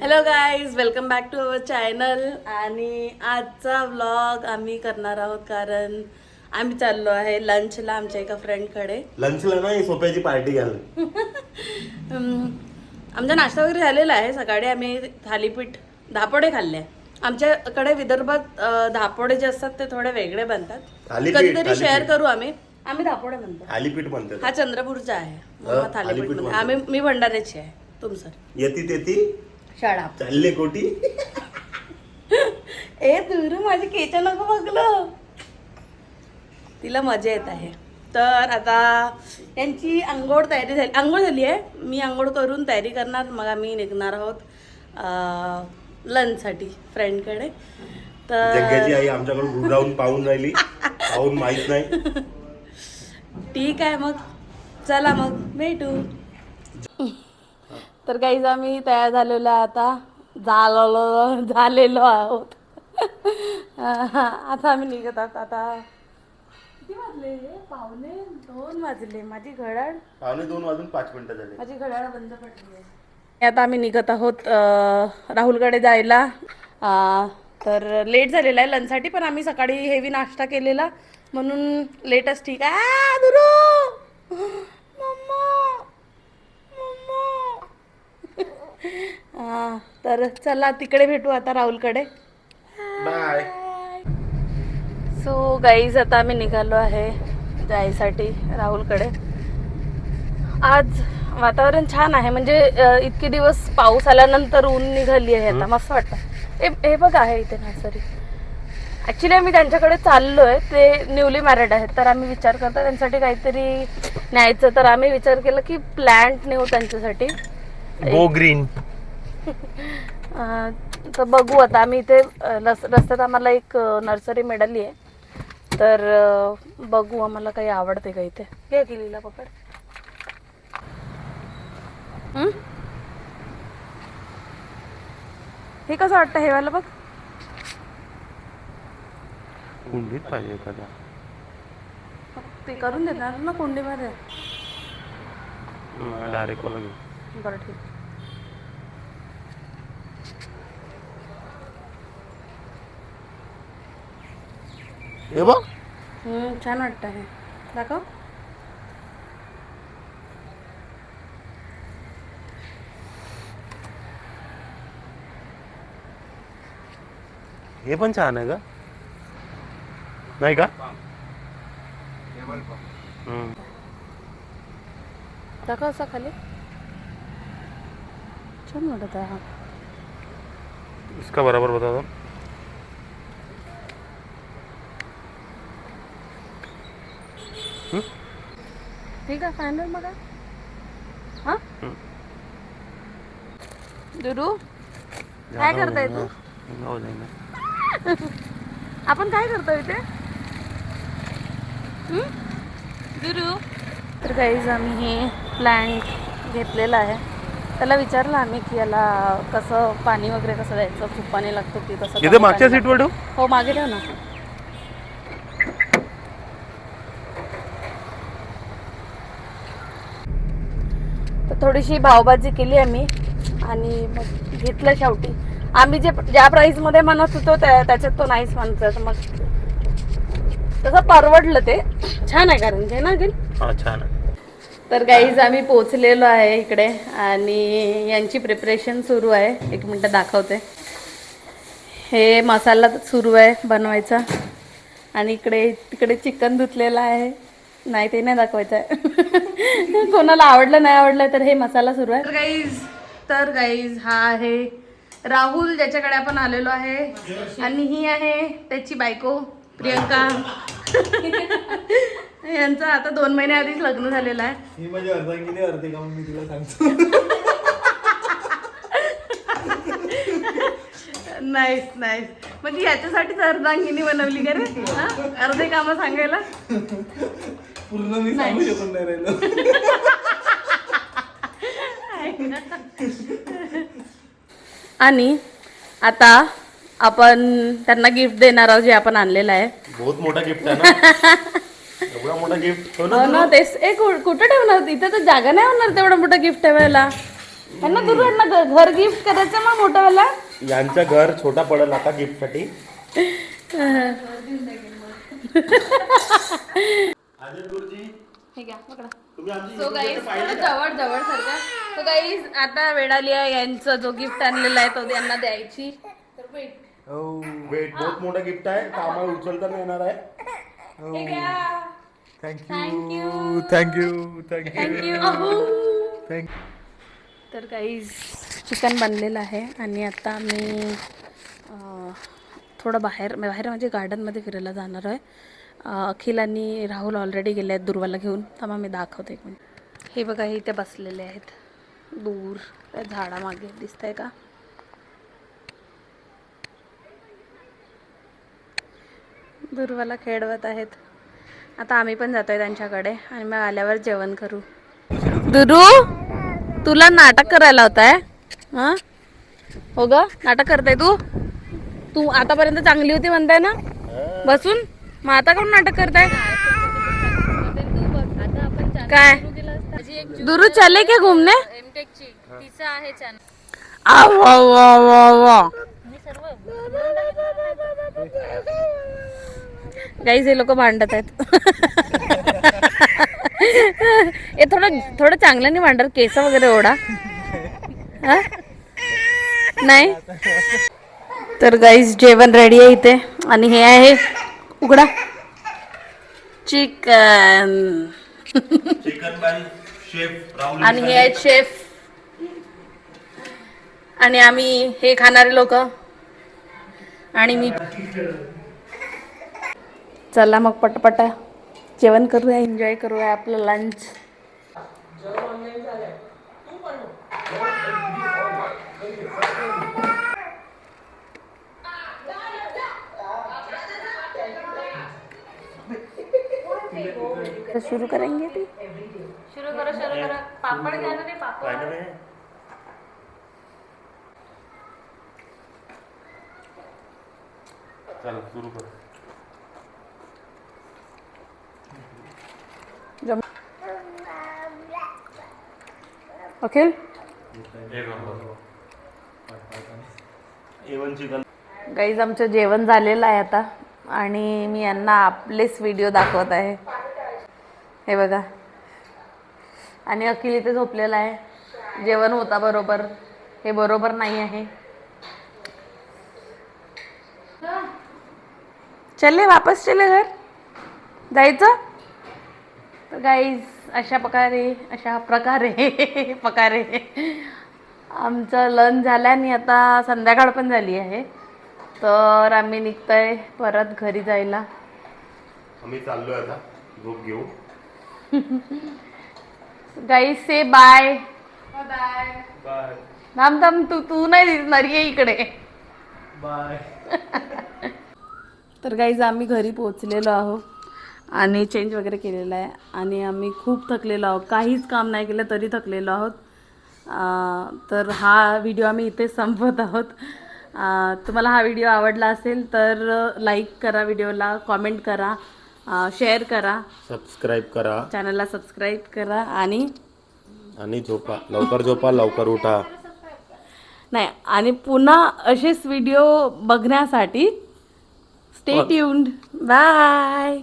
Hello guys, welcome back to our channel. आणि आजचा vlog आम्ही करणार आहोत कारण आम्ही चाललो आहे लंचला आमच्या एका फ्रेंडकडे. लंचला नाही, सोप्याची पार्टी घ्यायला. आमचा नाश्ता वगैरे झालेला आहे. सकाळी आम्ही थालीपीठ धापोडे खाल्ले. आमच्याकडे विदर्भात धापोडे जे असतात ते थोडे वेगळे बनतात. कधीतरी शेअर करू. आम्ही धापोडे म्हणतो. थालीपीठ म्हणतात. हा चंद्रपूरचा आहे. थालीपीठ म्हणजे मी भंडाऱ्याची आहे. तुमचं येती तेती शाळा चालले कोटी. ए दूर माझी केच्या नको बघलं. तिला मजा येत आहे. तर आता यांची आंघोळ झाली आहे. मी आंघोळ करून तयारी करणार, मग आम्ही निघणार आहोत लंचसाठी फ्रेंडकडे. तर जग्ग्याची आई आमच्याकडून गुरावून पाहून राहिली. पाहून माहित नाही. ठीक आहे, मग चला मग भेटू. तर काहीच आम्ही तयार झालेलो आहोत. आता आम्ही निघत आहोत. आता किती वाजले? 1:45 वाजले. माझी घड्याळ 1:45 झाले. माझी घड्याळ बंद पडली आहे. आता आम्ही निघत आहोत राहुलकडे जायला. तर लेट झालेला आहे लंचसाठी, पण आम्ही सकाळी हेवी नाश्ता केलेला म्हणून लेटच. ठीक आहे दुरू. मम्मा तर चला तिकडे भेटू आता राहुलकडे. बाय. सो गाईज, आता आम्ही निघालो आहे जायसाठी राहुलकडे. आज वातावरण छान आहे, म्हणजे इतके दिवस पाऊस आल्यानंतर ऊन निघाली आहे. आता मस्त वाटतं. हे बघ आहे इथे नर्सरी. ॲक्च्युली आम्ही त्यांच्याकडे चाललोय. ते न्यूली मॅरिड आहेत, तर आम्ही विचार करतो त्यांच्यासाठी काहीतरी न्यायचं. तर आम्ही विचार केला की प्लांट नेऊ त्यांच्यासाठी. Go green. तर बघू आता. आम्ही इथे रस्त्यात आम्हाला एक नर्सरी मिळाली आहे, तर बघू आम्हाला काही आवडते का इथे. घे केलीला पकड. हे कसं वाटतं हेवायला बघ. कुंडीत पाहिजे एखादा. ते करून देणार ना कुंडीमध्ये. डायरेक्ट वाला घेऊ. बरं ठीक. हे बघ. छान वाटतं हे. दाखव. हे पण छान आहे का? नाही का? दाखव असा खाली. छान वाटत आहे हा. इसका बराबर बता दो. ठीक आहे, फायनल बघा. हा दुरू, काय करताय तू? आपण काय करतोय इथे दुरू? तर गाईज, आम्ही हे प्लांट घेतलेलं आहे. त्याला विचारलं आम्ही की याला कसं पाणी वगैरे कसं द्यायचं, खूप पाणी लागतं की कसं. इथे मागच्या सीटवर ठेव. हो, मागे ठेव ना. तर थोडीशी भावबाजी केली आम्ही आणि मग घेतलं शेवटी. आम्ही ज्या प्राईसमध्ये म्हणत होतो त्याच्यात तो नाहीच म्हणतो. तर मग तसं परवडलं. ते छान आहे कारण घे ना. छान आहे. तर गाईज, आम्ही पोचलेलो आहे इकडे आणि यांची प्रिपरेशन सुरू आहे. एक मिनटं दाखवते. हे मसाला सुरू आहे बनवायचा आणि तिकडे चिकन धुतलेलं आहे. नाही, ते नाही दाखवायचं आहे. कोणाला आवडलं नाही आवडलं तर हे मसाला सुरू आहे. तर गाईज हा आहे राहुल, ज्याच्याकडे आपण आलेलो आहे. आणि ही आहे त्याची बायको प्रियंका. यांचं आता 2 महिने आधीच लग्न झालेलं आहे. ही माझी अर्धांगिनी अर्धे का मी तिला सांगतो. नाईस. म्हणजे याच्यासाठीच अर्धांगिनी बनवली का रे? अर्धे कामं सांगायला. पूर्ण मी सांगू शकत नाही राहिलो. आणि आता आपण त्यांना गिफ्ट देणार आहोत, जे आपण आणलेलं आहे. बहुत मोठा गिफ्ट आहे ना. एवढा मोठा गिफ्ट. हो ना, तेच. कुठं ठेवणार? इथे तर जागा नाही होणार तेवढं मोठं गिफ्ट ठेवायला. यांना दुरू यांना घर गिफ्ट करायचं मग मोठंवाला. यांचं घर छोटा पडेल आता गिफ्ट साठी. हे घ्या पकडा. तुम्ही आमची सो गाईज जवळ जवळ सारखा. सो गाईज आता वेळ आली आहे यांचं जो गिफ्ट आणलेला आहे तो त्यांना द्यायची. तर वेट. वेट बहुत मोठा गिफ्ट आहे. कामाला उचलता नाही येणार आहे. हे घ्या. Thank you thank you thank you. तर गाईज चिकन बनलेलं आहे आणि आता मी थोडं बाहेर म्हणजे गार्डनमध्ये फिरायला जाणार आहे. अखिल आणि राहुल ऑलरेडी गेले आहेत दुर्वाला घेऊन. थांबा मी दाखवते एक मिनिट. हे बघा हे इथे बसलेले आहेत दूर त्या झाडामागे दिसतंय का. दुर्वाला खेळवत आहेत. आता आम्ही पण जातोय त्यांच्याकडे आणि मग आल्यावर जेवण करू. दुरू तुला नाटक करायला होताय. हां हो ग नाटक करताय तू आतापर्यंत चांगली होती म्हणताय ना बसून. मग आता कोण नाटक करताय काय. दुरू चले क्या घूमने. गाईज हे लोक भांडत आहेत. हे थोडं चांगलं नाही भांडत. केस वगैरे ओढा नाही. तर गाईज जेवण रेडी आहे इथे आणि हे आहे उघडा chicken. Chicken by chef Rahul आणि हे आहेत शेफ आणि आम्ही हे खाणारे लोक आणि मी. चला मग पटपट जेवण करूया एन्जॉय करूया आपलं लंच. शुरू करेंगे ती. शुरू करो. पापड़ घ्या ना रे पापड़. चल सुरू कर. अखिल गाईज आमचं जेवण झालेलं आहे आता आणि मी यांना आपलेच व्हिडिओ दाखवत आहे. हे बघा आणि अखिल इथे झोपलेला आहे. जेवण होता बरोबर. हे बरोबर नाही आहे. चले वापस चले घर जायचं. तर गाईज अशा प्रकारे आमचं लंच झालं आणि आता संध्याकाळ पण झाली आहे. तर आम्ही निघतोय परत घरी जायला. आम्ही चाललोय आता झोप घेऊ. गाईज से बाय. बाय. थांब तू नाही दिसणार ये इकडे. बाय. तर गाईज आम्ही घरी पोहोचलेलो आहोत आणि चेंज वगैरे केलेला आहे आणि आम्ही खूप थकलेलो आहोत. काहीच काम नाही केलं तरी थकलेलो आहोत. तर हा व्हिडिओ आम्ही इथेच संपवत आहोत. तुम्हाला हा व्हिडिओ आवडला असेल तर लाईक करा व्हिडिओला, कॉमेंट करा, शेअर करा, सबस्क्राईब करा, चॅनलला सबस्क्राईब करा आणि झोपा लवकर उठा. नाही आणि पुन्हा असेच व्हिडिओ बघण्यासाठी स्टे ट्यून्ड. बाय.